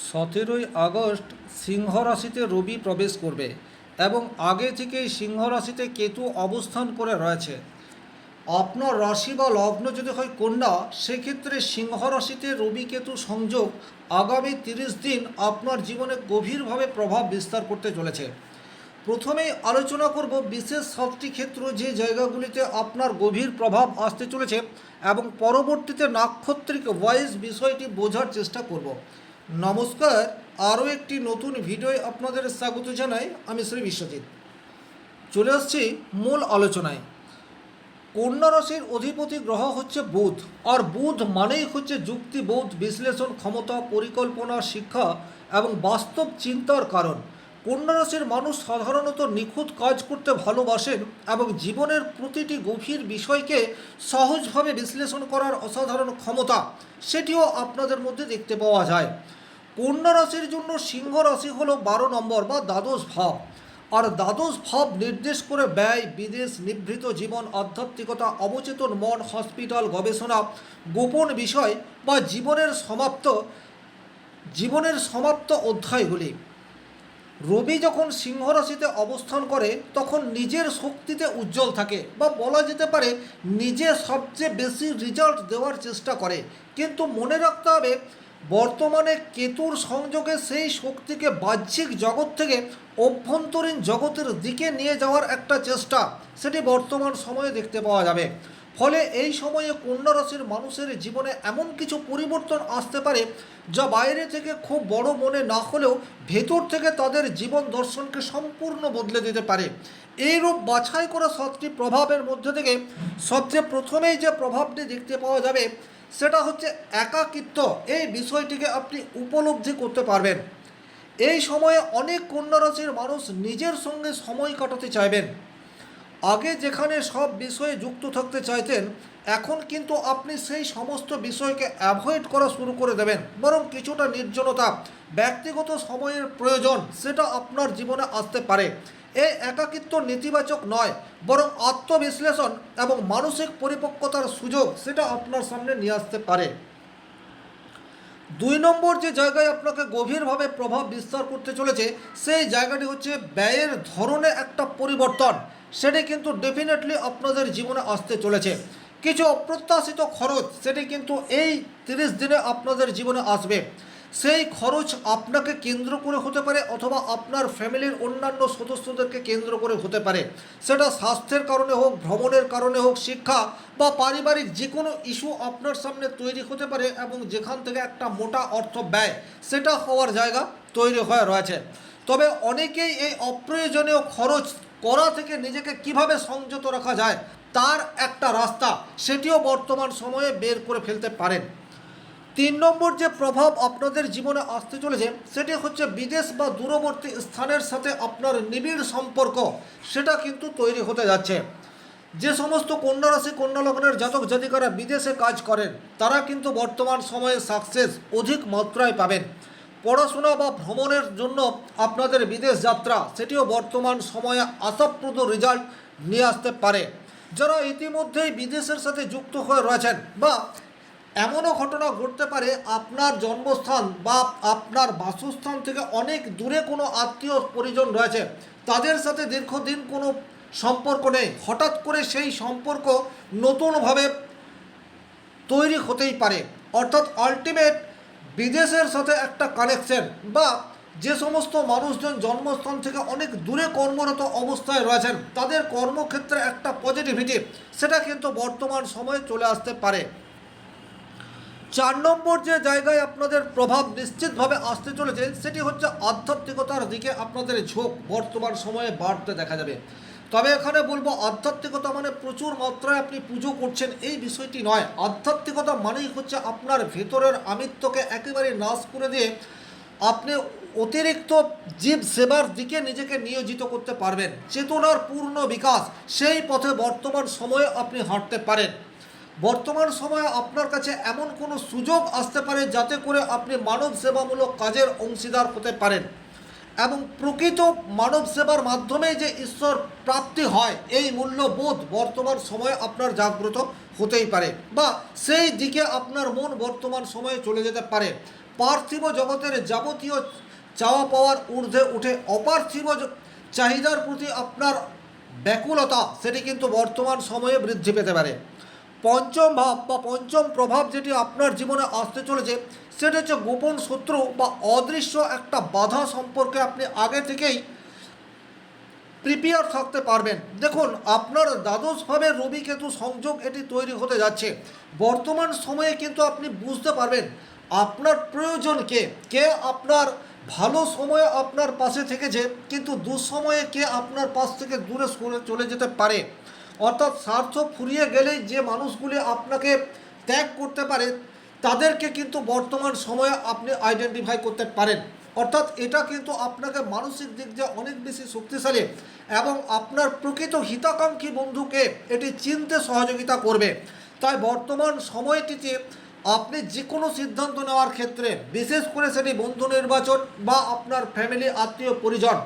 17ই August সিংহ রাশিতে রবি প্রবেশ করবে এবং আগে থেকেই সিংহ রাশিতে কেতু অবস্থান করে রয়েছে। আপনার রাশি বা লগ্ন যদি হয় কন্যা, সেক্ষেত্রে সিংহ রাশিতে রবি কেতু সংযোগ আগামী 30 দিন আপনার জীবনে গভীরভাবে প্রভাব বিস্তার করতে চলেছে। প্রথমেই আলোচনা করব বিশেষ 7টি ক্ষেত্র যে জায়গাগুলিতে আপনার গভীর প্রভাব আসতে চলেছে এবং পরবর্তীতে নাক্ষত্রিক ওয়াইজ বিষয়টি বোঝার চেষ্টা করব। নমস্কার, আরও একটি নতুন ভিডিওয় আপনাদের স্বাগত জানাই। আমি শ্রী বিশ্বজিৎ। চলে আসছি মূল আলোচনায়। কন্যা রাশির অধিপতি গ্রহ হচ্ছে বুধ, আর বুধ মানেই হচ্ছে যুক্তিবোধ, বিশ্লেষণ ক্ষমতা, পরিকল্পনা, শিক্ষা এবং বাস্তব চিন্তার কারণ। কন্যা রাশির মানুষ সাধারণত নিখুঁত কাজ করতে ভালোবাসেন এবং জীবনের প্রতিটি গভীর বিষয়কে সহজভাবে বিশ্লেষণ করার অসাধারণ ক্ষমতা সেটিও আপনাদের মধ্যে দেখতে পাওয়া যায়। কন্যা রাশির জন্য সিংহ রাশি হলো 12 নম্বর বা দ্বাদশ ভাব, আর দ্বাদশ ভাব নির্দেশ করে ব্যয়, বিদেশ, নিভৃত জীবন, আধ্যাত্মিকতা, অবচেতন মন, হসপিটাল, গবেষণা, গোপন বিষয় বা জীবনের সমাপ্ত অধ্যায়গুলি। রবি যখন সিংহ রাশিতে অবস্থান করে তখন নিজের শক্তিতে উজ্জ্বল থাকে, বা বলা যেতে পারে নিজে সবচেয়ে বেশি রেজাল্ট দেওয়ার চেষ্টা করে। কিন্তু মনে রাখতে হবে, বর্তমানে কেতুর সংযোগে সেই শক্তিকে বাহ্যিক জগৎ থেকে অভ্যন্তরীণ জগতের দিকে নিয়ে যাওয়ার একটা চেষ্টা সেটি বর্তমান সময়ে দেখতে পাওয়া যাবে। ফলে এই সময়ে কন্যা রাশির মানুষের জীবনে এমন কিছু পরিবর্তন আসতে পারে যা বাইরে থেকে খুব বড় মনে না হলেও ভেতর থেকে তাদের জীবন দর্শনকে সম্পূর্ণ বদলে দিতে পারে। এইরূপ বাছাই করা 7টি প্রভাবের মধ্যে থেকে সবচেয়ে প্রথমেই যে প্রভাবটি দেখতে পাওয়া যাবে সেটা হচ্ছে একাকিত্ব। এই বিষয়টিকে আপনি উপলব্ধি করতে পারবেন। এই সময়ে অনেক কন্যা রাশির মানুষ নিজের সঙ্গে সময় কাটাতে চাইবেন। আগে যেখানে সব বিষয়ে যুক্ত থাকতে চাইতেন, এখন কিন্তু আপনি সেই সমস্ত বিষয়কে অ্যাভয়েড করা শুরু করে দেবেন। বরং কিছুটা নির্জনতা, ব্যক্তিগত সময়ের প্রয়োজন সেটা আপনার জীবনে আসতে পারে। এই একাকিত্ব নেতিবাচক নয়, বরং আত্মবিশ্লেষণ এবং মানসিক পরিপক্কতার সুযোগ সেটা আপনার সামনে নিয়ে আসতে পারে। 2 নম্বর যে জায়গায় আপনাকে গভীরভাবে প্রভাব বিস্তার করতে চলেছে সেই জায়গাটি হচ্ছে ব্যয়ের ধরনে একটা পরিবর্তন। সেটি কিন্তু ডেফিনেটলি আপনাদের জীবনে আসতে চলেছে। কিছু অপ্রত্যাশিত খরচ সেটি কিন্তু এই 30 দিনে আপনাদের জীবনে আসবে। সেই খরচ আপনাকে কেন্দ্র করে হতে পারে অথবা আপনার ফ্যামিলির অন্যান্য সদস্যদেরকে কেন্দ্র করে হতে পারে। সেটা স্বাস্থ্যের কারণে হোক, ভ্রমণের কারণে হোক, শিক্ষা বা পারিবারিক যে কোনো ইস্যু আপনার সামনে তৈরি হতে পারে এবং যেখান থেকে একটা মোটা অর্থ ব্যয় সেটা হওয়ার জায়গা তৈরি হয়ে রয়েছে। তবে অনেকেই এই অপ্রয়োজনীয় খরচ করা থেকে নিজেকে কিভাবে সংযত রাখা যায় তার একটা রাস্তা সেটিও বর্তমান সময়ে বের করে ফেলতে পারেন। 3 নম্বর যে প্রভাব আপনাদের জীবনে আসতে চলেছে সেটি হচ্ছে বিদেশ বা দূরবর্তী স্থানের সাথে আপনার নিবিড় সম্পর্ক সেটা কিন্তু তৈরি হতে যাচ্ছে। যে সমস্ত কন্যা রাশি, কন্যা লগ্নের জাতক জাতিকারা বিদেশে কাজ করেন তারা কিন্তু বর্তমান সময়ে সাকসেস অধিক মাত্রায় পাবেন। পড়াশোনা বা ভ্রমণের জন্য আপনাদের বিদেশ যাত্রা সেটিও বর্তমান সময়ে আশাপ্রদ রেজাল্ট নিয়ে আসতে পারে। যারা ইতিমধ্যেই বিদেশের সাথে যুক্ত হয়ে রয়েছেন, বা এমনও ঘটনা ঘটতে পারে আপনার জন্মস্থান বা আপনার বাসস্থান থেকে অনেক দূরে কোনো আত্মীয় পরিজন রয়েছে, তাদের সাথে দীর্ঘদিন কোনো সম্পর্ক নেই, হঠাৎ করে সেই সম্পর্ক নতুনভাবে তৈরি হতেই পারে। অর্থাৎ আলটিমেট বিদেশের সাথে একটা কানেকশন, বা যে সমস্ত মানুষজন জন্মস্থান থেকে অনেক দূরে কর্মরত অবস্থায় রয়েছেন তাদের কর্মক্ষেত্রে একটা পজিটিভিটি সেটা কিন্তু বর্তমান সময়ে চলে আসতে পারে। 4 নম্বর যে জায়গায় আপনাদের প্রভাব নিশ্চিতভাবে আসতে চলেছে সেটি হচ্ছে আধ্যাত্মিকতার দিকে আপনাদের ঝোঁক বর্তমান সময়ে বাড়তে দেখা যাবে। তবে এখানে বলবো, আধ্যাত্মিকতা মানে প্রচুর মাত্রায় আপনি পুজো করছেন এই বিষয়টি নয়। আধ্যাত্মিকতা মানেই হচ্ছে আপনার ভেতরের আমিত্বকে একেবারে নাশ করে দিয়ে আপনি অতিরিক্ত জীব সেবার দিকে নিজেকে নিয়োজিত করতে পারবেন। চেতনার পূর্ণ বিকাশ সেই পথে বর্তমান সময়ে আপনি হাঁটতে পারেন। বর্তমান সময়ে আপনার কাছে এমন কোনো সুযোগ আসতে পারে যাতে করে আপনি মানব সেবামূলক কাজের অংশীদার হতে পারেন, এবং প্রকৃত মানব সেবার মাধ্যমে যে ঈশ্বর প্রাপ্তি হয় এই মূল্যবোধ বর্তমান সময়ে আপনার জাগ্রত হতেই পারে, বা সেই দিকে আপনার মন বর্তমান সময়ে চলে যেতে পারে। পার্থিব জগতের যাবতীয় চাওয়া পাওয়ার ঊর্ধ্বে উঠে অপার্থিব চাহিদার প্রতি আপনার ব্যাকুলতা সেটি কিন্তু বর্তমান সময়ে বৃদ্ধি পেতে পারে। পঞ্চম ভাব বা পঞ্চম প্রভাব যেটি আপনার জীবনে আসতে চলেছে সেটা হচ্ছে গোপন শত্রু বা অদৃশ্য একটা বাধা সম্পর্কে আপনি আগে থেকেই প্রিপেয়ার থাকতে পারবেন। দেখুন, আপনার দ্বাদশভাবে রবি কেতু সংযোগ এটি তৈরি হতে যাচ্ছে। বর্তমান সময়ে কিন্তু আপনি বুঝতে পারবেন আপনার প্রয়োজন কে, কে আপনার ভালো সময়ে আপনার পাশে থেকেছে কিন্তু দুঃসময়ে কে আপনার পাশ থেকে দূরে সরে চলে যেতে পারে। অর্থাৎ স্বার্থ ফুরিয়ে গেলেই যে মানুষগুলি আপনাকে ত্যাগ করতে পারে তাদেরকে কিন্তু বর্তমান সময়ে আপনি আইডেন্টিফাই করতে পারেন। অর্থাৎ এটা কিন্তু আপনাকে মানসিক দিক দিয়ে অনেক বেশি শক্তিশালী এবং আপনার প্রকৃত হিতাকাঙ্ক্ষী বন্ধুকে এটি চিনতে সহযোগিতা করবে। তাই বর্তমান সময়টিতে আপনি যে কোনো সিদ্ধান্ত নেওয়ার ক্ষেত্রে, বিশেষ করে সেটি বন্ধু নির্বাচন বা আপনার ফ্যামিলি আত্মীয় পরিজন,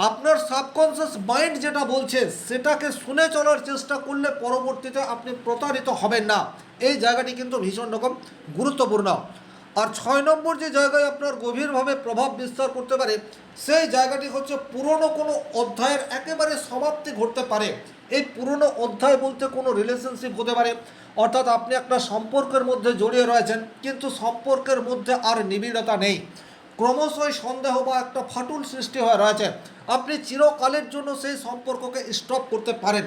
আপনার সাবকনসিয়াস মাইন্ড যেটা বলছে সেটাকে শুনে চলার চেষ্টা করলে পরবর্তীতে আপনি প্রতারিত হবেন না। এই জায়গাটি কিন্তু ভীষণ রকম গুরুত্বপূর্ণ। আর 6 নম্বর যে জায়গায় আপনার গভীরভাবে প্রভাব বিস্তার করতে পারে সেই জায়গাটি হচ্ছে পুরনো কোনো অধ্যায়ের একেবারে সমাপ্তি ঘটতে পারে। এই পুরনো অধ্যায় বলতে কোনো রিলেশনশিপ হতে পারে, অর্থাৎ আপনি একটা সম্পর্কের মধ্যে জড়িয়ে রয়েছেন কিন্তু সম্পর্কের মধ্যে আর নিবিড়তা নেই, ক্রমশই সন্দেহ বা একটা ফাটল সৃষ্টি হয়ে রয়েছে। আপনি চিরকালের জন্য সেই সম্পর্ককে স্টপ করতে পারেন।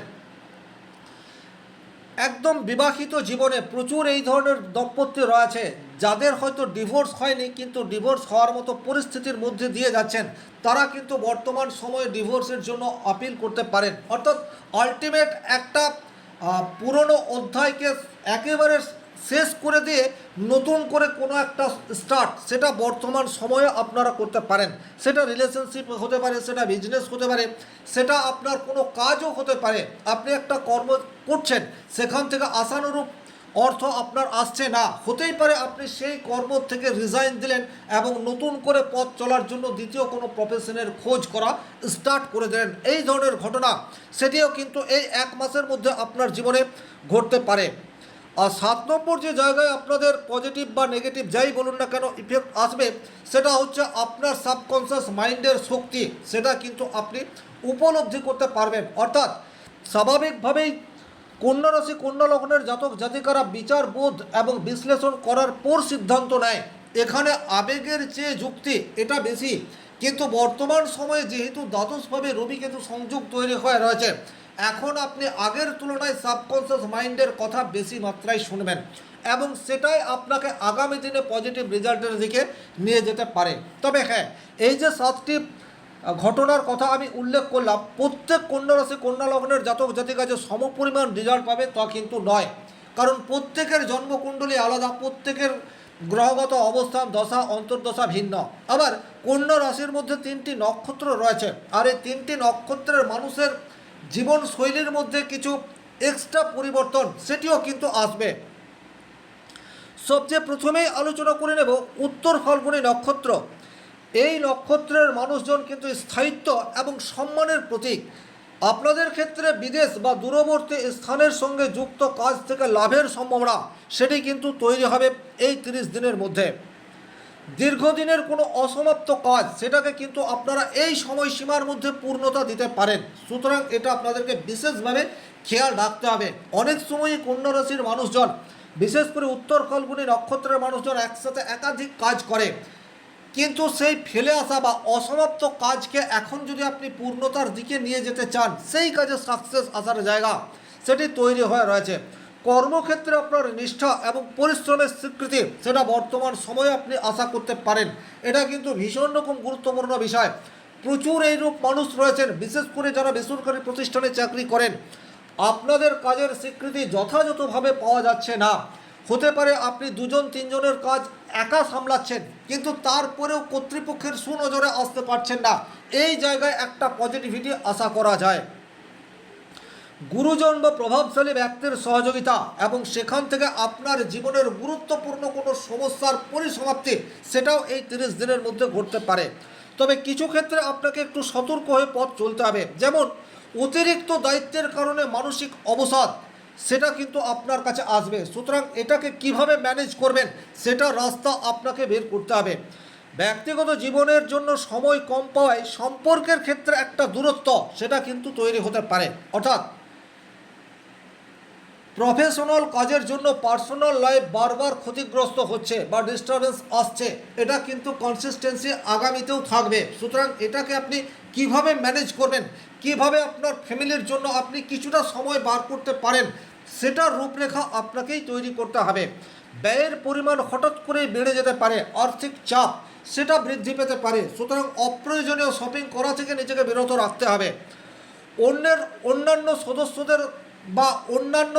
একদম বিবাহিত জীবনে প্রচুর এই ধরনের দম্পতি রয়েছে যাদের হয়তো ডিভোর্স হয়নি কিন্তু ডিভোর্স হওয়ার মতো পরিস্থিতির মধ্যে দিয়ে যাচ্ছেন, তারা কিন্তু বর্তমান সময়ে ডিভোর্সের জন্য আপিল করতে পারেন। অর্থাৎ আলটিমেট একটা পুরনো অধ্যায়কে একেবারে শেষ করে দিয়ে নতুন করে কোনো একটা স্টার্ট সেটা বর্তমান সময়ে আপনারা করতে পারেন। সেটা রিলেশনশিপ হতে পারে, সেটা বিজনেস হতে পারে, সেটা আপনার কোনো কাজও হতে পারে। আপনি একটা কর্ম করছেন, সেখান থেকে আশানুরূপ অর্থ আপনার আসছে না, হতেই পারে আপনি সেই কর্ম থেকে রিজাইন দিলেন এবং নতুন করে পথ চলার জন্য দ্বিতীয় কোনো প্রফেশনের খোঁজ করা স্টার্ট করে দিলেন। এই ধরনের ঘটনা সেটিও কিন্তু এই 1 মাসের মধ্যে আপনার জীবনে ঘটতে পারে। আর 7 নম্বর যে জায়গায় আপনাদের পজিটিভ বা নেগেটিভ যাই বলুন না কেন ইফেক্ট আসবে সেটা হচ্ছে আপনার সাবকনসিয়াস মাইন্ডের শক্তি, সেটা কিন্তু আপনি উপলব্ধি করতে পারবেন। অর্থাৎ স্বাভাবিকভাবেই কন্যা রাশি কন্যা লগ্নের জাতক জাতিকারা বিচার বোধ এবং বিশ্লেষণ করার পর সিদ্ধান্ত নেয়। এখানে আবেগের চেয়ে যুক্তি এটা বেশি, কিন্তু বর্তমান সময়ে যেহেতু দ্বাদশভাবে রবি কেতু সংযোগ তৈরি হয়ে রয়েছে এখন আপনি আগের তুলনায় সাবকনসিয়াস মাইন্ডের কথা বেশি মাত্রায় শুনবেন এবং সেটাই আপনাকে আগামী দিনে পজিটিভ রেজাল্টের দিকে নিয়ে যেতে পারে। তবে হ্যাঁ, এই যে 7টি ঘটনার কথা আমি উল্লেখ করলাম, প্রত্যেক কন্যা রাশি কন্যা লগ্নের জাতক জাতিকা যে সমপরিমাণ রেজাল্ট পাবে তা কিন্তু নয়, কারণ প্রত্যেকের জন্মকুণ্ডলী আলাদা, প্রত্যেকের গ্রহগত অবস্থান দশা অন্তর্দশা ভিন্ন। আবার কন্যা রাশির মধ্যে 3টি নক্ষত্র রয়েছে আর এই 3টি নক্ষত্রের মানুষের জীবনশৈলীর মধ্যে কিছু এক্সট্রা পরিবর্তন সেটিও কিন্তু আসবে। সবচেয়ে প্রথমেই আলোচনা করে নেব উত্তর ফাল্গুনী নক্ষত্র। এই নক্ষত্রের মানুষজন কিন্তু স্থায়িত্ব এবং সম্মানের প্রতীক। আপনাদের ক্ষেত্রে বিদেশ বা দূরবর্তী স্থানের সঙ্গে যুক্ত কাজ থেকে লাভের সম্ভাবনা সেটি কিন্তু তৈরি হবে এই 30 দিনের মধ্যে। দীর্ঘদিনের কোনো অসমাপ্ত কাজ সেটাকে কিন্তু আপনারা এই সময়সীমার মধ্যে পূর্ণতা দিতে পারেন, সুতরাং এটা আপনাদেরকে বিশেষভাবে খেয়াল রাখতে হবে। অনেক সময়ই কন্যা রাশির মানুষজন, বিশেষ করে উত্তর ফাল্গুনী নক্ষত্রের মানুষজন একসাথে একাধিক কাজ করে, কিন্তু সেই ফেলে আসা বা অসমাপ্ত কাজকে এখন যদি আপনি পূর্ণতার দিকে নিয়ে যেতে চান সেই কাজে সাকসেস আসার জায়গা সেটি তৈরি হয়ে রয়েছে। কর্মক্ষেত্রে আপনার নিষ্ঠা এবং পরিশ্রমের স্বীকৃতি সেটা বর্তমান সময়ে আপনি আশা করতে পারেন। এটা কিন্তু ভীষণ রকম গুরুত্বপূর্ণ বিষয়। প্রচুর এইরূপ মানুষ রয়েছেন, বিশেষ করে যারা বেসরকারি প্রতিষ্ঠানে চাকরি করেন, আপনাদের কাজের স্বীকৃতি যথাযথভাবে পাওয়া যাচ্ছে না। হতে পারে আপনি 2-3 জনের কাজ একা সামলাচ্ছেন কিন্তু তারপরেও কর্তৃপক্ষের সুনজরে আসতে পারছেন না। এই জায়গায় একটা পজিটিভিটি আশা করা যায়। গুরুজন বা প্রভাবশালী ব্যক্তির সহযোগিতা এবং সেখান থেকে আপনার জীবনের গুরুত্বপূর্ণ কোনো সমস্যার পরিসমাপ্তি সেটাও এই 30 দিনের মধ্যে ঘটতে পারে। তবে কিছু ক্ষেত্রে আপনাকে একটু সতর্ক হয়ে পথ চলতে হবে, যেমন অতিরিক্ত দায়িত্বের কারণে মানসিক অবসাদ সেটা কিন্তু আপনার কাছে আসবে। সুতরাং এটাকে কিভাবে ম্যানেজ করবেন সেটা রাস্তা আপনাকে বের করতে হবে। ব্যক্তিগত জীবনের জন্য সময় কম পাওয়ায় সম্পর্কের ক্ষেত্রে একটা দূরত্ব সেটা কিন্তু তৈরি হতে পারে। অর্থাৎ প্রফেশনাল কাজের জন্য পার্সোনাল লাইফ বারবার ক্ষতিগ্রস্ত হচ্ছে বা ডিস্টারবেন্স আসছে, এটা কিন্তু কনসিস্টেন্সি আগামীতেও থাকবে। সুতরাং এটাকে আপনি কিভাবে ম্যানেজ করবেন, কিভাবে আপনার ফ্যামিলির জন্য আপনি কিছুটা সময় বার করতে পারেন, সেটার রূপরেখা আপনাকেই তৈরি করতে হবে। ব্যয়ের পরিমাণ হঠাৎ করেই বেড়ে যেতে পারে, আর্থিক চাপ সেটা বৃদ্ধি পেতে পারে। সুতরাং অপ্রয়োজনীয় শপিং করা থেকে নিজেকে বিরত রাখতে হবে। অন্যান্য সদস্যদের বা অন্যান্য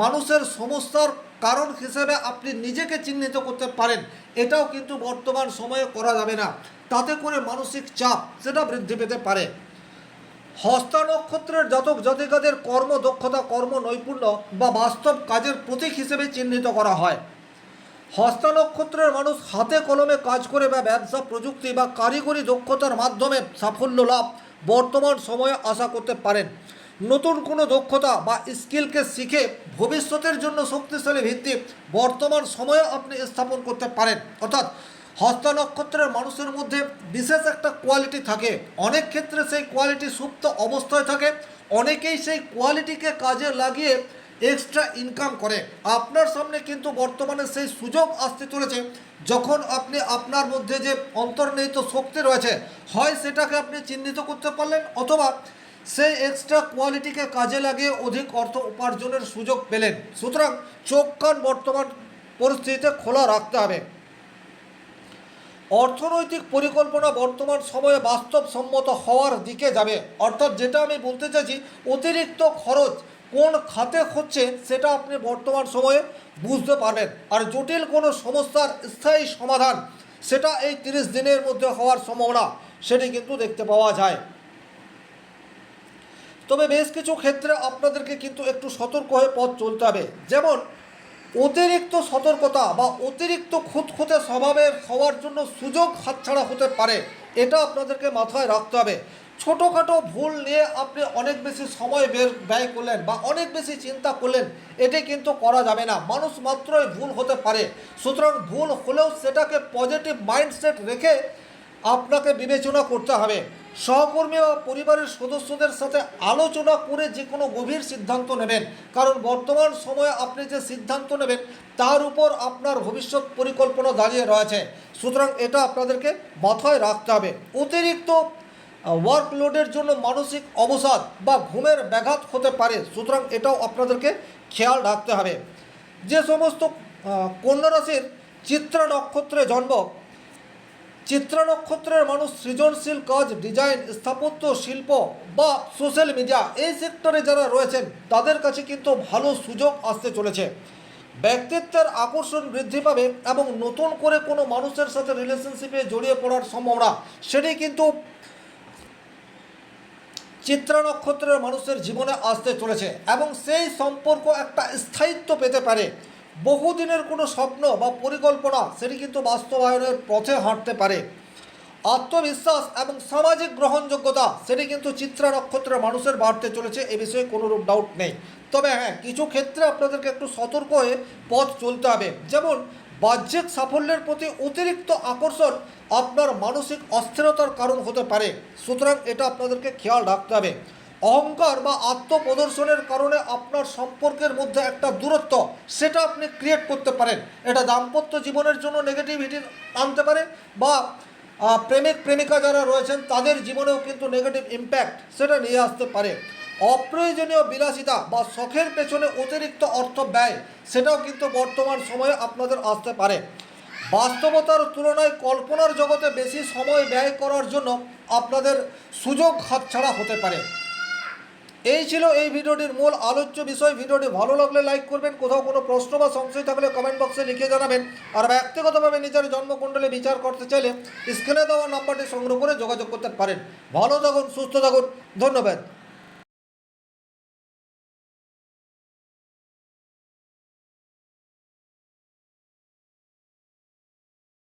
মানুষের সমস্যার কারণ হিসেবে আপনি নিজেকে চিহ্নিত করতে পারেন, এটাও কিন্তু বর্তমান সময়ে করা যাবে না। তাতে করে মানসিক চাপ সেটা বৃদ্ধি পেতে পারে। হস্তা নক্ষত্রের জাতক জাতিকাদের কর্মদক্ষতা, কর্ম নৈপুণ্য বা বাস্তব কাজের প্রতীক হিসেবে চিহ্নিত করা হয়। হস্তা নক্ষত্রের মানুষ হাতে কলমে কাজ করে বা ব্যবসা, প্রযুক্তি বা কারিগরি দক্ষতার মাধ্যমে সাফল্য লাভ বর্তমান সময়ে আশা করতে পারেন। নতুন কোনো দক্ষতা বা স্কিলকে শিখে ভবিষ্যতের জন্য শক্তিশালী ভিত্তি বর্তমান সময়ে আপনি স্থাপন করতে পারেন। অর্থাৎ হস্তা নক্ষত্রের মানুষের মধ্যে বিশেষ একটা কোয়ালিটি থাকে, অনেক ক্ষেত্রে সেই কোয়ালিটি সুপ্ত অবস্থায় থাকে, অনেকেই সেই কোয়ালিটিকে কাজে লাগিয়ে এক্সট্রা ইনকাম করে। আপনার সামনে কিন্তু বর্তমানে সেই সুযোগ আসতে চলেছে, যখন আপনি আপনার মধ্যে যে অন্তর্নিহিত শক্তি রয়েছে, হয় সেটাকে আপনি চিহ্নিত করতে পারলেন, অথবা সেই এক্সট্রা কোয়ালিটিকে কাজে লাগিয়ে অধিক অর্থ উপার্জনের সুযোগ পেলেন। সুতরাং চোখ কান বর্তমান পরিস্থিতিতে খোলা রাখতে হবে। অর্থনৈতিক পরিকল্পনা বর্তমান সময়ে বাস্তবসম্মত হওয়ার দিকে যাবে। অর্থাৎ যেটা আমি বলতে চাইছি, অতিরিক্ত খরচ কোন খাতে হচ্ছে সেটা আপনি বর্তমান সময়ে বুঝতে পারবেন। আর জটিল কোনো সমস্যার স্থায়ী সমাধান সেটা এই 30 দিনের মধ্যে হওয়ার সম্ভাবনা সেটি কিন্তু দেখতে পাওয়া যায়। তবে বেশ কিছু ক্ষেত্রে আপনাদেরকে কিন্তু একটু সতর্ক হয়ে পথ চলতে হবে। যেমন অতিরিক্ত সতর্কতা বা অতিরিক্ত খুঁতখুঁতে স্বভাবের হওয়ার জন্য সুযোগ হাতছাড়া হতে পারে, এটা আপনাদেরকে মাথায় রাখতে হবে। ছোটোখাটো ভুল নিয়ে আপনি অনেক বেশি সময় ব্যয় করলেন বা অনেক বেশি চিন্তা করলেন, এটি কিন্তু করা যাবে না। মানুষ মাত্রই ভুল হতে পারে। সুতরাং ভুল হলেও সেটাকে পজিটিভ মাইন্ডসেট রেখে আপনাকে বিবেচনা করতে হবে। সহকর্মী বা পরিবারের সদস্যদের সাথে আলোচনা করে যে কোনো গভীর সিদ্ধান্ত নেবেন, কারণ বর্তমান সময়ে আপনি যে সিদ্ধান্ত নেবেন তার উপর আপনার ভবিষ্যৎ পরিকল্পনা দাঁড়িয়ে রয়েছে। সুতরাং এটা আপনাদেরকে মাথায় রাখতে হবে। অতিরিক্ত ওয়ার্কলোডের জন্য মানসিক অবসাদ বা ঘুমের ব্যাঘাত হতে পারে। সুতরাং এটাও আপনাদেরকে খেয়াল রাখতে হবে। যে সমস্ত কন্যা রাশির চিত্রা নক্ষত্রে জন্ম, চিত্রা নক্ষত্রের মানুষ সৃজনশীল কাজ, ডিজাইন, স্থাপত্য, শিল্প বা সোশ্যাল মিডিয়া এই সেক্টরে যারা রয়েছেন তাদের কাছে কিন্তু ভালো সুযোগ আসতে চলেছে। ব্যক্তিত্বের আকর্ষণ বৃদ্ধি পাবে এবং নতুন করে কোনো মানুষের সাথে রিলেশনশিপে জড়িয়ে পড়ার সম্ভাবনা সেটি কিন্তু চিত্রা নক্ষত্রের মানুষের জীবনে আসতে চলেছে এবং সেই সম্পর্ক একটা স্থায়িত্ব পেতে পারে। বহুদিনের কোনো স্বপ্ন বা পরিকল্পনা সেটি কিন্তু বাস্তবায়নের পথে হাঁটতে পারে। আত্মবিশ্বাস এবং সামাজিক গ্রহণযোগ্যতা সেটি কিন্তু চিত্রা নক্ষত্রের মানুষের বাড়তে চলেছে, এ বিষয়ে কোনোরূপ ডাউট নেই। তবে হ্যাঁ, কিছু ক্ষেত্রে আপনাদেরকে একটু সতর্ক হয়ে পথ চলতে হবে। যেমন বাহ্যিক সাফল্যের প্রতি অতিরিক্ত আকর্ষণ আপনার মানসিক অস্থিরতার কারণ হতে পারে। সুতরাং এটা আপনাদেরকে খেয়াল রাখতে হবে। অহংকার বা আত্মপ্রদর্শনের কারণে আপনার সম্পর্কের মধ্যে একটা দূরত্ব সেটা আপনি ক্রিয়েট করতে পারেন। এটা দাম্পত্য জীবনের জন্য নেগেটিভিটি আনতে পারে বা প্রেমিক প্রেমিকা যারা রয়েছেন তাদের জীবনেও কিন্তু নেগেটিভ ইম্প্যাক্ট সেটা নিয়ে আসতে পারে। অপ্রয়োজনীয় বিলাসিতা বা শখের পেছনে অতিরিক্ত অর্থ ব্যয় সেটাও কিন্তু বর্তমান সময়ে আপনাদের আসতে পারে। বাস্তবতার তুলনায় কল্পনার জগতে বেশি সময় ব্যয় করার জন্য আপনাদের সুযোগ হাতছাড়া হতে পারে। এই ছিল এই ভিডিওটির মূল আলোচ্য বিষয়। ভিডিওটি ভালো লাগলে লাইক করবেন, কোথাও কোনো প্রশ্ন বা সংশয় থাকলে কমেন্ট বক্সে লিখে জানাবেন। আর ব্যক্তিগতভাবে নিজের জন্মকুণ্ডলী বিচার করতে চাইলে স্ক্রিনে দেওয়া নাম্বারটি সংগ্রহ করে যোগাযোগ করতে পারেন। ভালো থাকুন, সুস্থ থাকুন, ধন্যবাদ।